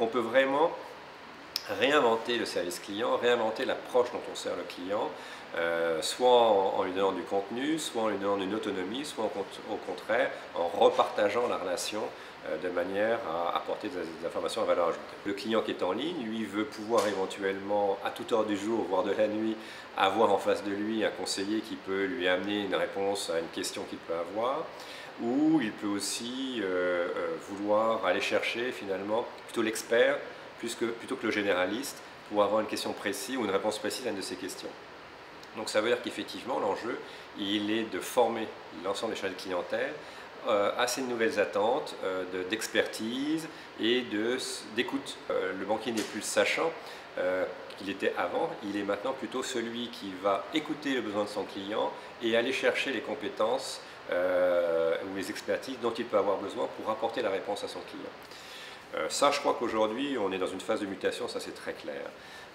on peut vraiment réinventer le service client, réinventer l'approche dont on sert le client, soit en lui donnant du contenu, soit en lui donnant une autonomie, soit au contraire en repartageant la relation de manière à apporter des informations à valeur ajoutée. Le client qui est en ligne, lui, veut pouvoir éventuellement, à toute heure du jour, voire de la nuit, avoir en face de lui un conseiller qui peut lui amener une réponse à une question qu'il peut avoir, ou il peut aussi vouloir aller chercher finalement plutôt l'expert plutôt que le généraliste pour avoir une question précise ou une réponse précise à une de ces questions. Donc ça veut dire qu'effectivement l'enjeu il est de former l'ensemble des chargés de clientèle à ces nouvelles attentes d'expertise et d'écoute. Le banquier n'est plus le sachant qu'il était avant, il est maintenant plutôt celui qui va écouter le besoin de son client et aller chercher les compétences ou les expertises dont il peut avoir besoin pour apporter la réponse à son client. Ça, je crois qu'aujourd'hui, on est dans une phase de mutation, ça c'est très clair.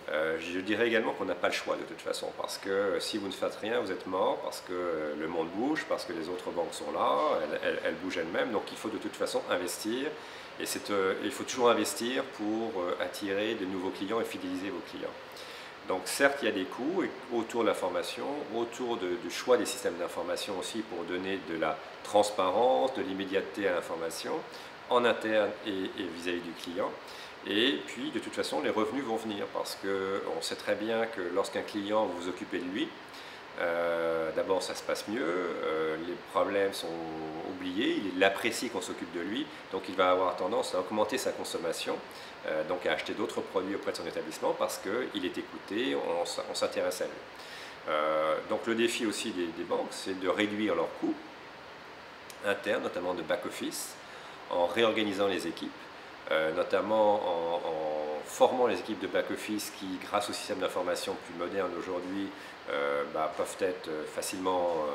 Je dirais également qu'on n'a pas le choix de toute façon, parce que si vous ne faites rien, vous êtes mort, parce que le monde bouge, parce que les autres banques sont là, elles bougent elles-mêmes, donc il faut de toute façon investir, et il faut toujours investir pour attirer de nouveaux clients et fidéliser vos clients. Donc certes, il y a des coûts autour de la formation, autour du choix des systèmes d'information aussi pour donner de la transparence, de l'immédiateté à l'information, en interne et vis-à-vis du client. Et puis, de toute façon, les revenus vont venir parce qu'on sait très bien que lorsqu'un client, vous vous occupez de lui, d'abord, ça se passe mieux, les problèmes sont oubliés, il apprécie qu'on s'occupe de lui, donc il va avoir tendance à augmenter sa consommation, donc à acheter d'autres produits auprès de son établissement parce qu'il est écouté, on s'intéresse à lui. Donc le défi aussi des banques, c'est de réduire leurs coûts internes, notamment de back-office, en réorganisant les équipes, notamment en formant les équipes de back-office qui, grâce au système d'information plus moderne aujourd'hui, peuvent être facilement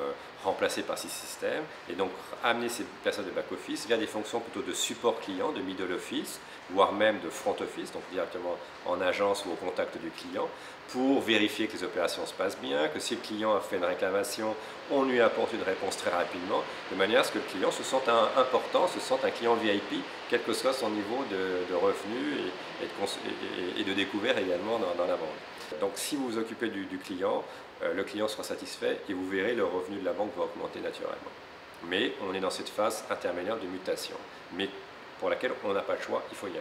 remplacées par ces systèmes, et donc amener ces personnes de back-office vers des fonctions plutôt de support client, de middle office, voire même de front office, donc directement en agence ou au contact du client, pour vérifier que les opérations se passent bien, que si le client a fait une réclamation, on lui apporte une réponse très rapidement, de manière à ce que le client se sente important, se sente un client VIP, quel que soit son niveau de revenus et de découvert également dans la banque. Donc si vous vous occupez du client, le client sera satisfait et vous verrez le revenu de la banque va augmenter naturellement. Mais on est dans cette phase intermédiaire de mutation, mais pour laquelle on n'a pas le choix, il faut y aller.